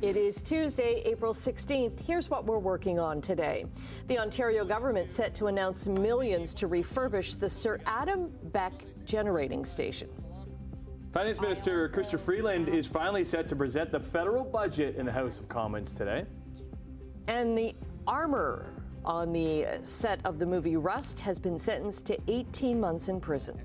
It is Tuesday, April 16th. Here's what we're working on today. The Ontario government set to announce millions to refurbish the Sir Adam Beck generating station. Finance Minister Chrystia Freeland is finally set to present the federal budget in the House of Commons today. And the armor on the set of the movie Rust has been sentenced to 18 months in prison.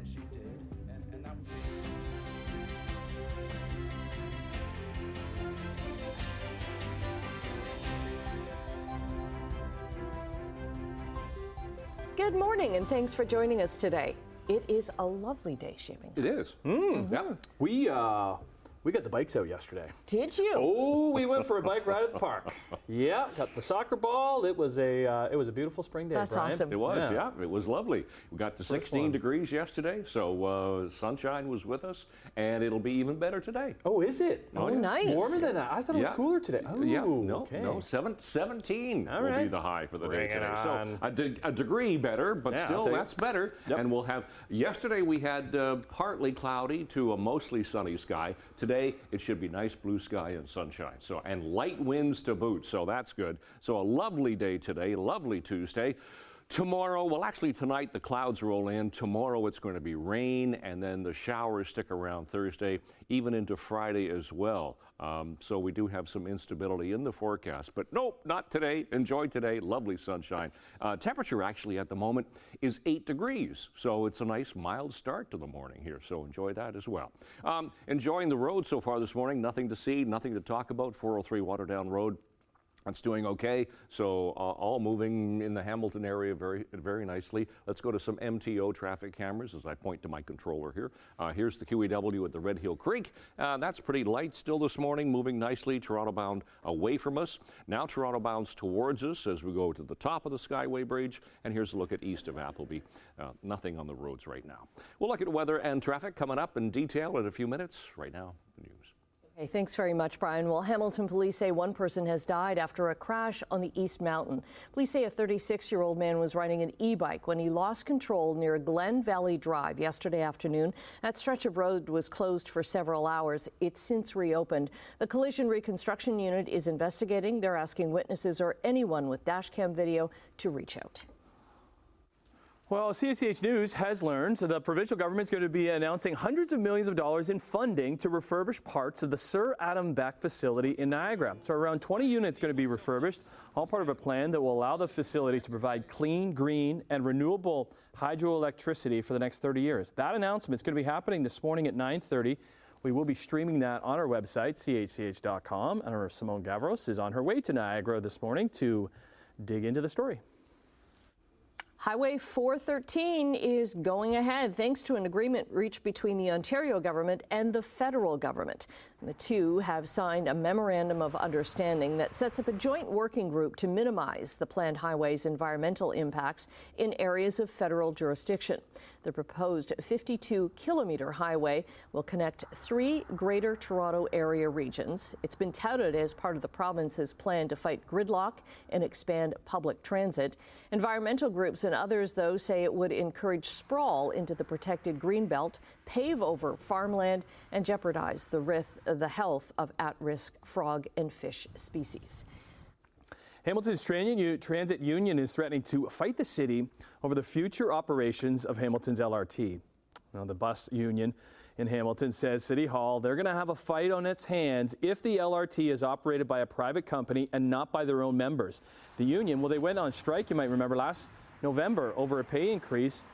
Good morning, and thanks for joining us today. It is a lovely day shaping. It is. Yeah. We got the bikes out yesterday. Did you? Oh, we went for a bike ride at the park. Yeah, got the soccer ball. It was a beautiful spring day. That's Brian. awesome. It was, yeah. It was lovely. We got to 16 degrees yesterday, so sunshine was with us, and it'll be even better today. Oh, is it? Oh, nice. Warmer than that. I thought it was cooler today. Oh, yeah, no, okay. no, 17 will be the high for the day today. On. So a degree better, but still that's better. Yep. And we'll have, yesterday we had partly cloudy to a mostly sunny sky. Today it should be nice blue sky and sunshine, and light winds to boot, so that's good. So a lovely day today, lovely Tuesday. Tomorrow, well, actually tonight the clouds roll in. Tomorrow it's going to be rain, and then the showers stick around Thursday, even into Friday as well. So we do have some instability in the forecast, but nope, not today. Enjoy today, lovely sunshine. Temperature actually at the moment is 8 degrees, so it's a nice mild start to the morning here, so enjoy that as well. Enjoying the road so far this morning, nothing to see, nothing to talk about. 403 Waterdown Road. That's doing okay, so all moving in the Hamilton area very, very nicely. Let's go to some MTO traffic cameras as I point to my controller here. Here's the QEW at the Red Hill Creek. That's pretty light still this morning, moving nicely, Toronto bound away from us. Now Toronto bounds towards us as we go to the top of the Skyway Bridge. And here's a look at east of Appleby. Nothing on the roads right now. We'll look at weather and traffic coming up in detail in a few minutes. Right now, the news. Hey, thanks very much, Brian. Well, Hamilton police say one person has died after a crash on the East Mountain. Police say a 36-year-old man was riding an e-bike when he lost control near Glen Valley Drive yesterday afternoon. That stretch of road was closed for several hours. It's since reopened. The collision reconstruction unit is investigating. They're asking witnesses or anyone with dashcam video to reach out. Well, CHCH News has learned the provincial government is going to be announcing hundreds of millions of dollars in funding to refurbish parts of the Sir Adam Beck facility in Niagara. So around 20 units going to be refurbished, all part of a plan that will allow the facility to provide clean, green, and renewable hydroelectricity for the next 30 years. That announcement is going to be happening this morning at 9:30. We will be streaming that on our website, chch.com, and our Simone Gavros is on her way to Niagara this morning to dig into the story. Highway 413 is going ahead thanks to an agreement reached between the Ontario government and the federal government. And the two have signed a memorandum of understanding that sets up a joint working group to minimize the planned highway's environmental impacts in areas of federal jurisdiction. The proposed 52-kilometer highway will connect 3 Greater Toronto Area regions. It's been touted as part of the province's plan to fight gridlock and expand public transit. Environmental groups and others, though, say it would encourage sprawl into the protected greenbelt, pave over farmland, and jeopardize the health of at-risk frog and fish species. Hamilton's transit union is threatening to fight the city over the future operations of Hamilton's LRT. Now, the bus union in Hamilton says City Hall, they're going to have a fight on its hands if the LRT is operated by a private company and not by their own members. The union, well, they went on strike, you might remember, last November over a pay increase.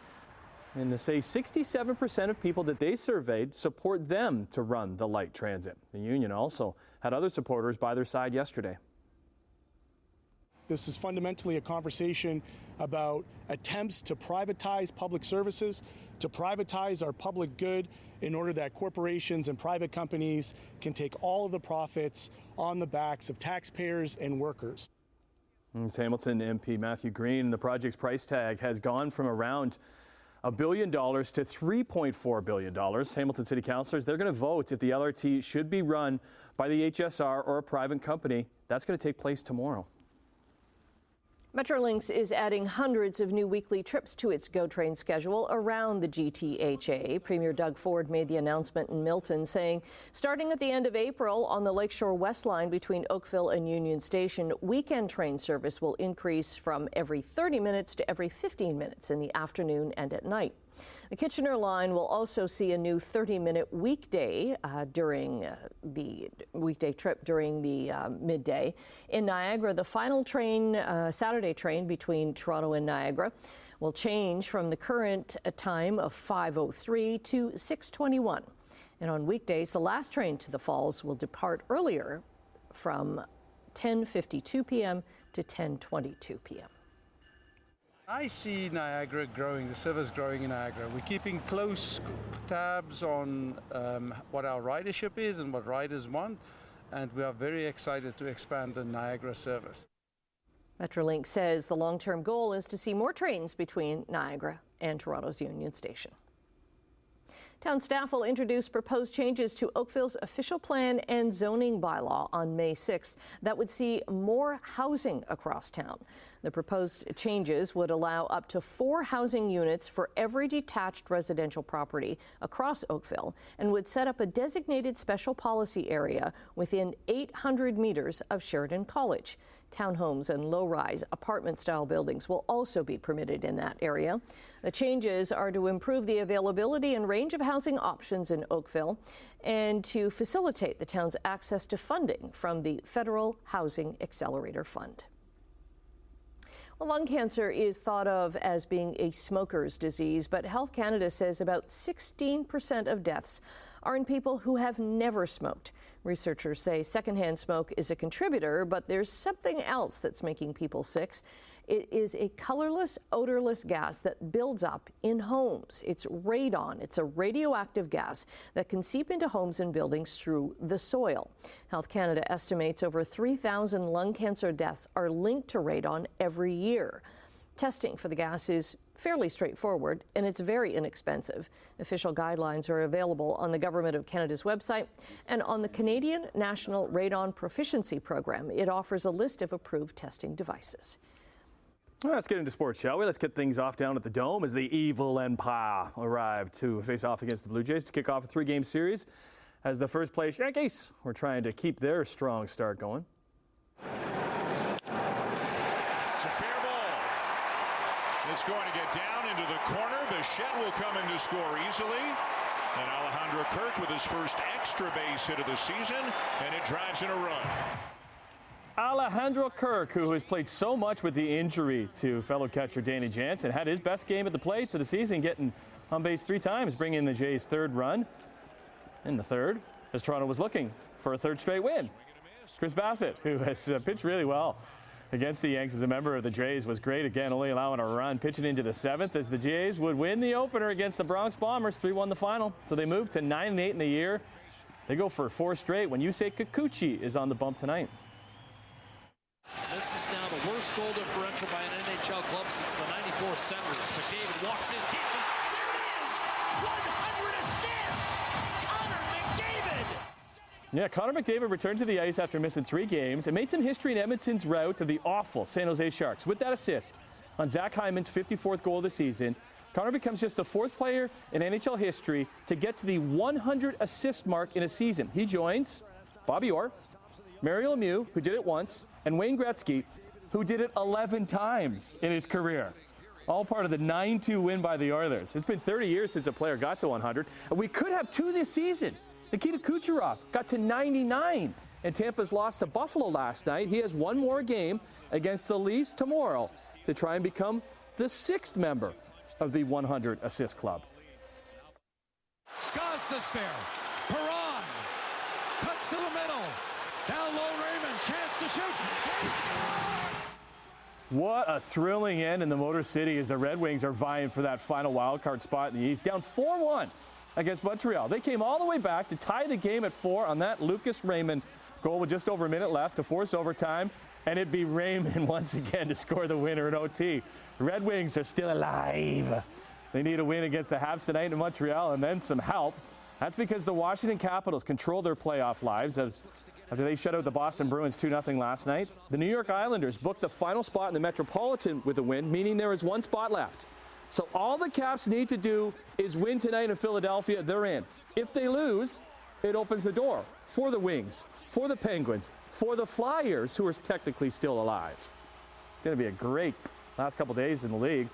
And to say 67% of people that they surveyed support them to run the light transit. The union also had other supporters by their side yesterday. This is fundamentally a conversation about attempts to privatize public services, to privatize our public good in order that corporations and private companies can take all of the profits on the backs of taxpayers and workers. It's Hamilton MP Matthew Green. The project's price tag has gone from around $1 billion to $3.4 billion. Hamilton City Councillors, they're going to vote if the LRT should be run by the HSR or a private company. That's going to take place tomorrow. Metrolinx is adding hundreds of new weekly trips to its GO train schedule around the GTHA. Premier Doug Ford made the announcement in Milton, saying starting at the end of April on the Lakeshore West Line between Oakville and Union Station, weekend train service will increase from every 30 minutes to every 15 minutes in the afternoon and at night. The Kitchener line will also see a new 30-minute weekday during the weekday trip during the midday. In Niagara, the final train, Saturday train between Toronto and Niagara, will change from the current time of 5:03 to 6:21. And on weekdays, the last train to the Falls will depart earlier from 10:52 p.m. to 10:22 p.m. I see Niagara growing, the service growing in Niagara. We're keeping close tabs on what our ridership is and what riders want, and we are very excited to expand the Niagara service. Metrolinx says the long-term goal is to see more trains between Niagara and Toronto's Union Station. Town staff will introduce proposed changes to Oakville's official plan and zoning bylaw on May 6th that would see more housing across town. The proposed changes would allow up to 4 housing units for every detached residential property across Oakville and would set up a designated special policy area within 800 meters of Sheridan College. Townhomes and low-rise apartment-style buildings will also be permitted in that area. The changes are to improve the availability and range of housing options in Oakville and to facilitate the town's access to funding from the Federal Housing Accelerator Fund. Well, lung cancer is thought of as being a smoker's disease, but Health Canada says about 16% of deaths are in people who have never smoked. Researchers say secondhand smoke is a contributor, but there's something else that's making people sick. It is a colorless, odorless gas that builds up in homes. It's radon. It's a radioactive gas that can seep into homes and buildings through the soil. Health Canada estimates over 3,000 lung cancer deaths are linked to radon every year. Testing for the gas is fairly straightforward, and it's very inexpensive. Official guidelines are available on the Government of Canada's website and on the Canadian National Radon Proficiency Program. It offers a list of approved testing devices. Well, let's get into sports, shall we? Let's get things off down at the Dome as the Evil Empire arrive to face off against the Blue Jays to kick off a 3-game series as the first place Yankees were trying to keep their strong start going. It's a fair ball. It's going to get down into the corner. Bichette will come in to score easily. And Alejandro Kirk with his first extra base hit of the season, and it drives in a run. Alejandro Kirk, who has played so much with the injury to fellow catcher Danny Jansen, had his best game at the plate of the season, getting on base 3 times, bringing in the Jays' 3rd run in the 3rd, as Toronto was looking for a 3rd straight win. Chris Bassett, who has pitched really well against the Yanks as a member of the Jays, was great again, only allowing a run, pitching into the 7th as the Jays would win the opener against the Bronx Bombers, 3-1 the final. So they moved to 9-8 in the year. They go for 4 straight when Yusei Kikuchi is on the bump tonight. This is now the worst goal differential by an NHL club since the '94 Senators. McDavid walks in, catches. There it is! 100 assists! Connor McDavid! Yeah, Connor McDavid returned to the ice after missing 3 games and made some history in Edmonton's rout of the awful San Jose Sharks. With that assist on Zach Hyman's 54th goal of the season, Connor becomes just the 4th player in NHL history to get to the 100 assist mark in a season. He joins Bobby Orr, Mario Lemieux, who did it once, and Wayne Gretzky, who did it 11 times in his career. All part of the 9-2 win by the Oilers. It's been 30 years since a player got to 100. And we could have 2 this season. Nikita Kucherov got to 99, and Tampa's lost to Buffalo last night. He has 1 more game against the Leafs tomorrow to try and become the 6th member of the 100 assist club. Gostisbehere, Perron, cuts to the middle. Down low, Raymond, chance to shoot. What a thrilling end in the Motor City as the Red Wings are vying for that final wildcard spot in the East. Down 4-1 against Montreal. They came all the way back to tie the game at 4 on that Lucas Raymond goal with just over a minute left to force overtime. And it'd be Raymond once again to score the winner in OT. The Red Wings are still alive. They need a win against the Habs tonight in Montreal and then some help. That's because the Washington Capitals control their playoff lives. after they shut out the Boston Bruins 2-0 last night. The New York Islanders booked the final spot in the Metropolitan with a win, meaning there is one spot left. So all the Caps need to do is win tonight in Philadelphia. They're in. If they lose, it opens the door for the Wings, for the Penguins, for the Flyers, who are technically still alive. It's going to be a great last couple days in the league.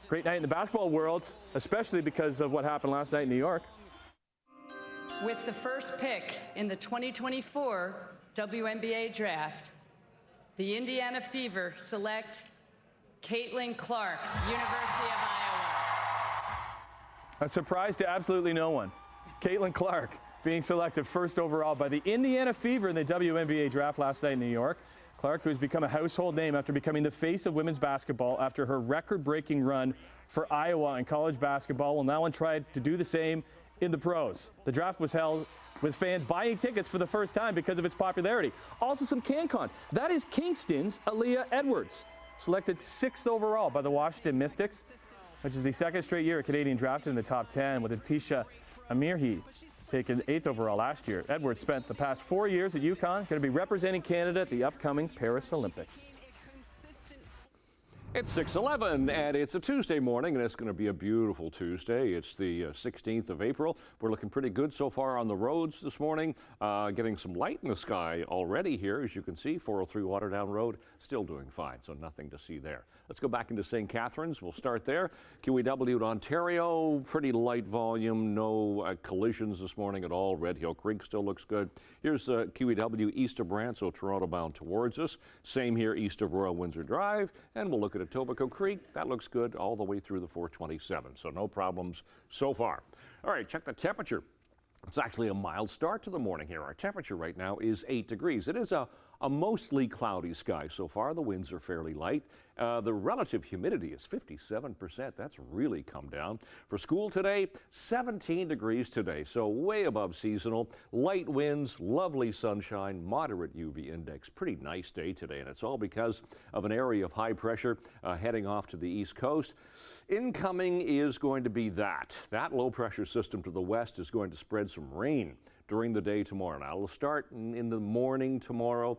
Great night in the basketball world, especially because of what happened last night in New York. With the first pick in the 2024 WNBA draft, the Indiana Fever select Caitlin Clark, University of Iowa. A surprise to absolutely no one. Caitlin Clark being selected first overall by the Indiana Fever in the WNBA draft last night in New York. Clark, who has become a household name after becoming the face of women's basketball after her record-breaking run for Iowa in college basketball, will now try to do the same in the pros. The draft was held with fans buying tickets for the first time because of its popularity. Also some CanCon. That is Kingston's Aaliyah Edwards, selected 6th overall by the Washington Mystics, which is the second straight year a Canadian drafted in the top 10, with Atisha Amirhi taken 8th overall last year. Edwards spent the past 4 years at UConn, going to be representing Canada at the upcoming Paris Olympics. It's 6:11, and it's a Tuesday morning, and it's going to be a beautiful Tuesday. It's the 16th of April. We're looking pretty good so far on the roads this morning. Getting some light in the sky already here, as you can see. 403 Waterdown Road, still doing fine, so nothing to see there. Let's go back into St. Catharines. We'll start there. QEW in Ontario, pretty light volume, no collisions this morning at all. Red Hill Creek still looks good. Here's QEW east of Brant, so Toronto bound towards us. Same here east of Royal Windsor Drive, and we'll look at Etobicoke Creek. That looks good all the way through the 427, so no problems so far. All right, check the temperature. It's actually a mild start to the morning here. Our temperature right now is 8 degrees. It is a mostly cloudy sky so far. The winds are fairly light. The relative humidity is 57%. That's really come down. For school today, 17 degrees today, so way above seasonal. Light winds, lovely sunshine, moderate UV index. Pretty nice day today, and it's all because of an area of high pressure heading off to the east coast. Incoming is going to be that low pressure system to the west is going to spread some rain during the day tomorrow. Now, it'll start in the morning tomorrow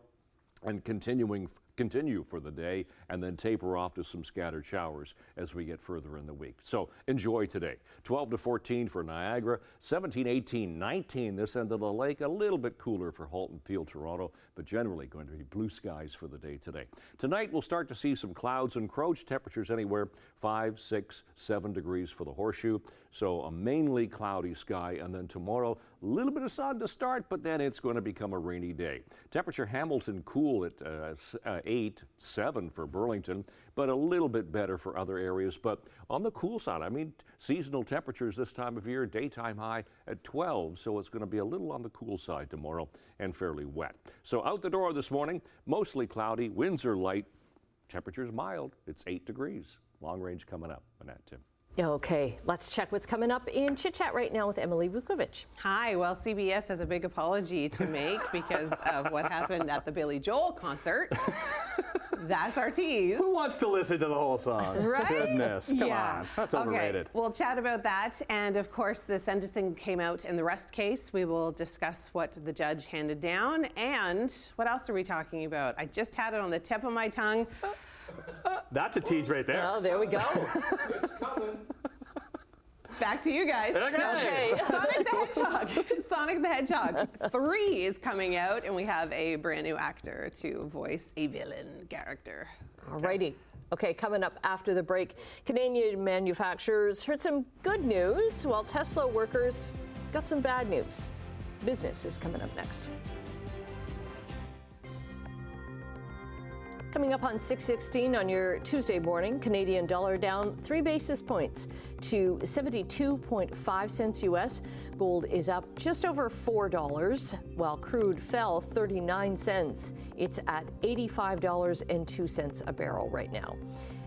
and continue for the day, and then taper off to some scattered showers as we get further in the week. So enjoy today. 12 to 14 for Niagara, 17, 18, 19 this end of the lake. A little bit cooler for Halton, Peel, Toronto, but generally going to be blue skies for the day today. Tonight we'll start to see some clouds encroach. Temperatures anywhere 5, 6, 7 degrees for the Horseshoe. So a mainly cloudy sky, and then tomorrow a little bit of sun to start, but then it's going to become a rainy day. Temperature Hamilton cool at 8, 7 for Burlington, but a little bit better for other areas. But on the cool side, I mean, seasonal temperatures this time of year, daytime high at 12, so it's going to be a little on the cool side tomorrow and fairly wet. So out the door this morning, mostly cloudy, winds are light, temperatures mild. It's 8 degrees. Long range coming up. Annette, Tim. Okay, let's check what's coming up in Chit Chat right now with Emily Vukovic. Hi, well, CBS has a big apology to make because of what happened at the Billy Joel concert. That's our tease. Who wants to listen to the whole song? Right? Goodness, come on. That's overrated. Okay, we'll chat about that. And of course, the sentencing came out in the Rust case. We will discuss what the judge handed down. And what else are we talking about? I just had it on the tip of my tongue. That's a tease right there. Oh, there we go. Back to you guys. Okay. Sonic the Hedgehog. Sonic the Hedgehog 3 is coming out, and we have a brand new actor to voice a villain character. Alrighty. Okay, coming up after the break, Canadian manufacturers heard some good news, while Tesla workers got some bad news. Business is coming up next. Coming up on 6:16 on your Tuesday morning, Canadian dollar down 3 basis points to 72.5 cents US. Gold is up just over $4, while crude fell 39 cents. It's at $85.02 a barrel right now.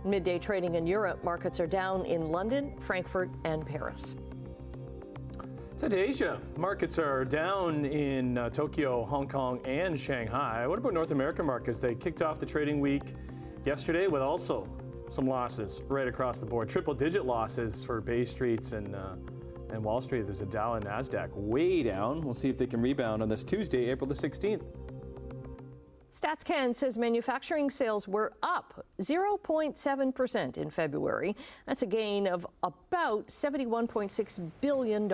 Midday trading in Europe, markets are down in London, Frankfurt, and Paris. To Asia, markets are down in Tokyo, Hong Kong, and Shanghai. What about North American markets? They kicked off the trading week yesterday with also some losses right across the board. Triple-digit losses for Bay Streets and And Wall Street, there's a Dow and NASDAQ way down. We'll see if they can rebound on this Tuesday, April the 16th. StatsCan says manufacturing sales were up 0.7% in February. That's a gain of about $71.6 billion.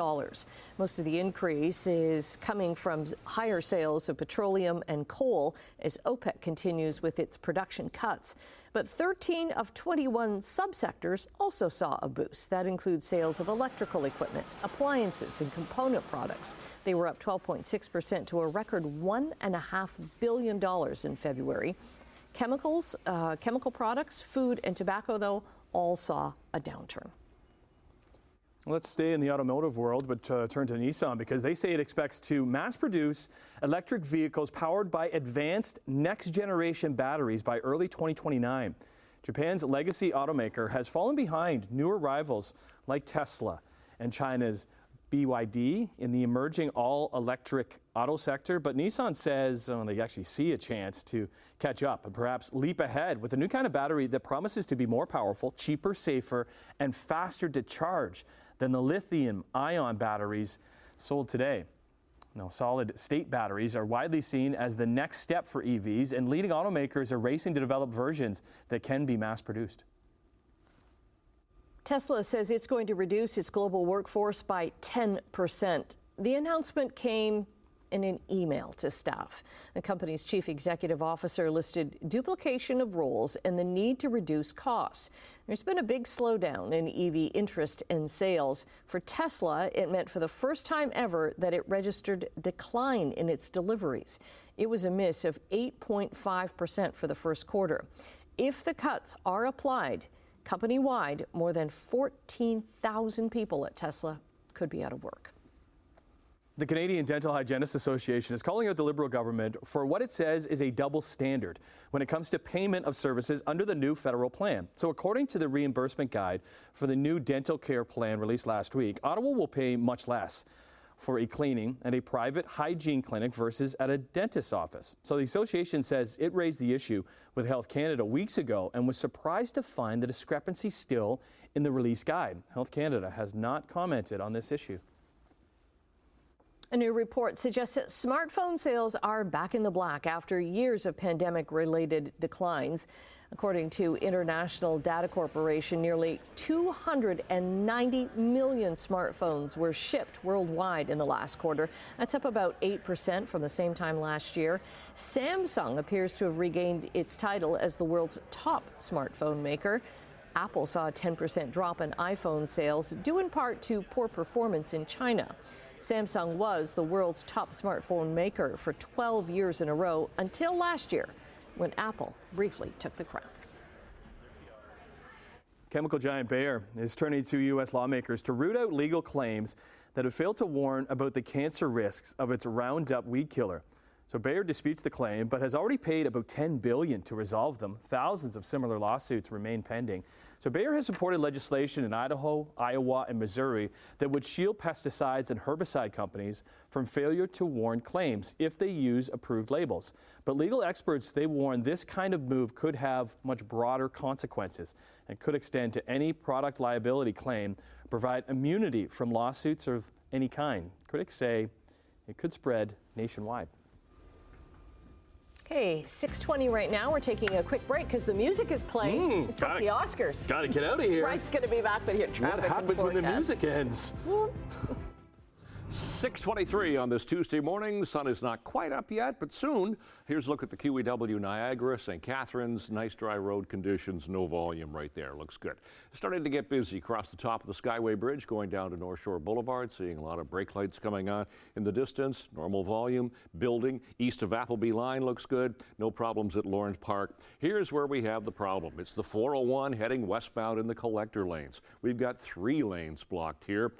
Most of the increase is coming from higher sales of petroleum and coal as OPEC continues with its production cuts. But 13 of 21 subsectors also saw a boost. That includes sales of electrical equipment, appliances, and component products. They were up 12.6% to a record $1.5 billion in February. Chemicals, chemical products, food, and tobacco, though, all saw a downturn. Let's stay in the automotive world, but turn to Nissan because they say it expects to mass produce electric vehicles powered by advanced next generation batteries by early 2029. Japan's legacy automaker has fallen behind newer rivals like Tesla and China's BYD in the emerging all-electric auto sector, but Nissan says they actually see a chance to catch up and perhaps leap ahead with a new kind of battery that promises to be more powerful, cheaper, safer, and faster to charge than the lithium-ion batteries sold today. Now, solid-state batteries are widely seen as the next step for EVs, and leading automakers are racing to develop versions that can be mass-produced. Tesla says it's going to reduce its global workforce by 10%. The announcement came in an email to staff. The company's chief executive officer listed duplication of roles and the need to reduce costs. There's been a big slowdown in EV interest and sales. For Tesla, it meant for the first time ever that it registered decline in its deliveries. It was a miss of 8.5% for the first quarter. If the cuts are applied company-wide, more than 14,000 people at Tesla could be out of work. The Canadian Dental Hygienists Association is calling out the Liberal government for what it says is a double standard when it comes to payment of services under the new federal plan. So according to the reimbursement guide for the new dental care plan released last week, Ottawa will pay much less for a cleaning at a private hygiene clinic versus at a dentist's office. So the association says it raised the issue with Health Canada weeks ago and was surprised to find the discrepancy still in the release guide. Health Canada has not commented on this issue. A new report suggests that smartphone sales are back in the black after years of pandemic-related declines. According to International Data Corporation, nearly 290 million smartphones were shipped worldwide in the last quarter. That's up about 8% from the same time last year. Samsung appears to have regained its title as the world's top smartphone maker. Apple saw a 10% drop in iPhone sales, due in part to poor performance in China. Samsung was the world's top smartphone maker for 12 years in a row until last year, when Apple briefly took the crown. Chemical giant Bayer is turning to U.S. lawmakers to root out legal claims that have failed to warn about the cancer risks of its Roundup weed killer. So Bayer disputes the claim, but has already paid about $10 billion to resolve them. Thousands of similar lawsuits remain pending. So Bayer has supported legislation in Idaho, Iowa, and Missouri that would shield pesticides and herbicide companies from failure to warn claims if they use approved labels. But legal experts, they warn this kind of move could have much broader consequences and could extend to any product liability claim, provide immunity from lawsuits of any kind. Critics say it could spread nationwide. Okay, 6:20 right now. We're taking a quick break because the music is playing. It's like the Oscars. Gotta get out of here. Bright's going to be back, but here, traffic. What happens when the music ends? 6:23 on this Tuesday morning. The sun is not quite up yet, but soon. Here's a look at the QEW Niagara, St. Catharines. Nice dry road conditions, no volume right there. Looks good. Starting to get busy across the top of the Skyway Bridge, going down to North Shore Boulevard. Seeing a lot of brake lights coming on in the distance. Normal volume. Building east of Appleby Line looks good. No problems at Lawrence Park. Here's where we have the problem. It's the 401 heading westbound in the collector lanes. We've got 3 lanes blocked here.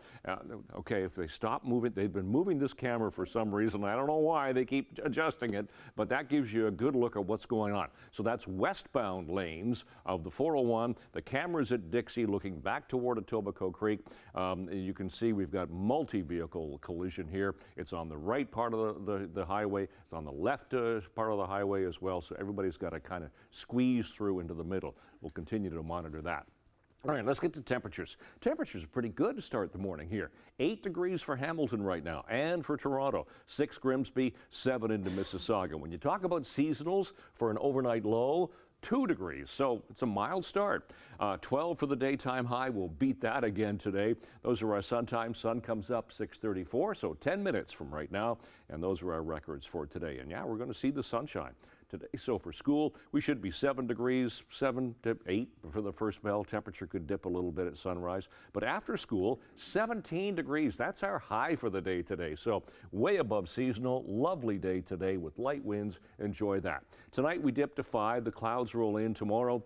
Okay, if they stop moving, they've been moving this camera for some reason. I don't know why they keep adjusting it, but that gives you a good look at what's going on. So that's westbound lanes of the 401. The camera's at Dixie looking back toward Etobicoke Creek. You can see we've got multi-vehicle collision here. It's on the right part of the highway. It's on the left part of the highway as well. So everybody's got to kind of squeeze through into the middle. We'll continue to monitor that. All right, let's get to temperatures. Temperatures are pretty good to start the morning here. 8 degrees for Hamilton right now, and for Toronto. 6 Grimsby, 7 into Mississauga. When you talk about seasonals for an overnight low, 2 degrees, so it's a mild start. 12 for the daytime high. We'll beat that again today. Those are our sun times. Sun comes up 6:34, so 10 minutes from right now, and those are our records for today. And yeah, we're going to see the sunshine today. So for school, we should be 7 degrees, 7 to 8 for the first bell. Temperature could dip a little bit at sunrise. But after school, 17 degrees. That's our high for the day today. So way above seasonal. Lovely day today with light winds. Enjoy that. Tonight we dip to 5. The clouds roll in tomorrow.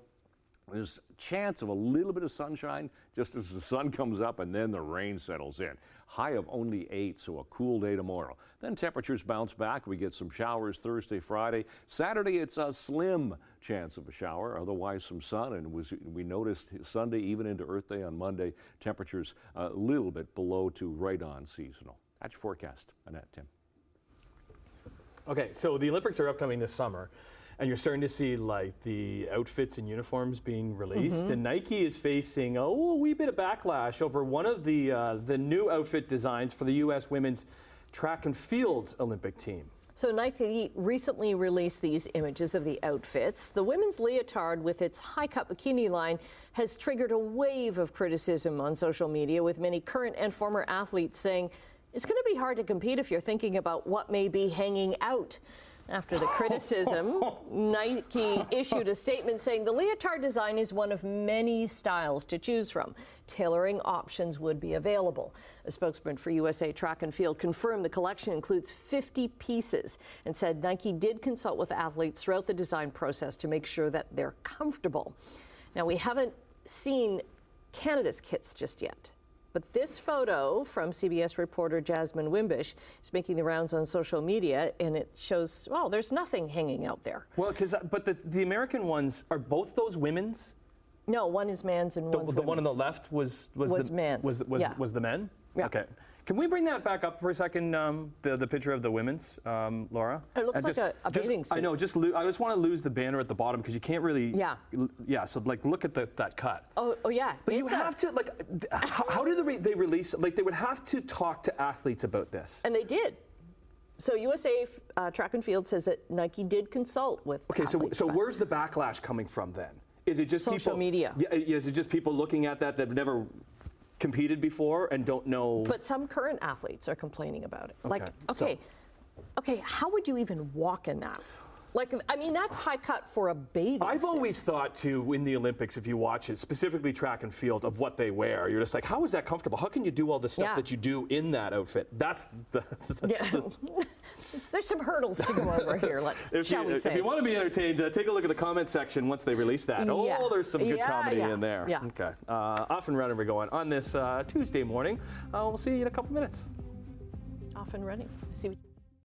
There's a chance of a little bit of sunshine just as the sun comes up, and then the rain settles in. High of only 8, so a cool day tomorrow. Then temperatures bounce back. We get some showers Thursday, Friday. Saturday, it's a slim chance of a shower, otherwise some sun. And we noticed Sunday, even into Earth Day on Monday, temperatures a little bit below to right on seasonal. That's your forecast. Annette, Tim. Okay, so the Olympics are upcoming this summer. And you're starting to see like the outfits and uniforms being released, and Nike is facing a wee bit of backlash over one of the new outfit designs for the U.S. women's track and field Olympic team. So Nike recently released these images of the outfits. The women's leotard with its high-cut bikini line has triggered a wave of criticism on social media, with many current and former athletes saying it's going to be hard to compete if you're thinking about what may be hanging out. After the criticism, Nike issued a statement saying the leotard design is one of many styles to choose from. Tailoring options would be available. A spokesman for USA Track and Field confirmed the collection includes 50 pieces and said Nike did consult with athletes throughout the design process to make sure that they're comfortable. Now, we haven't seen Canada's kits just yet. But this photo from CBS reporter Jasmine Wimbish is making the rounds on social media, and it shows, well, there's nothing hanging out there. Well, but the American ones, are both those women's? No, one is men's and one's women's. The one on the left was men's. Was the men? Yeah. Okay. Can we bring that back up for a second, the picture of the women's, Laura? It looks like a bathing suit. I know, I just want to lose the banner at the bottom because you can't really... Yeah, so like look at that cut. Oh yeah. But you have to, like, how do they release, like they would have to talk to athletes about this. And they did. So USA Track and Field says that Nike did consult with athletes. So where's the backlash coming from then? Is it just social media? Yeah, is it just people looking at that have never competed before and don't know? But some current athletes are complaining about it. Okay, Okay, how would you even walk in that? Like, I mean, that's high cut for a bathing I've suit. always thought, too, in the Olympics, if you watch it, specifically track and field, of what they wear, you're just like, how is that comfortable? How can you do all the stuff that you do in that outfit? That's There's some hurdles to go over here, shall we say. If you want to be entertained, take a look at the comment section once they release that. Oh, there's some good comedy in there. Yeah. Okay. Off and running we're going on this Tuesday morning. We'll see you in a couple minutes. Off and running. See what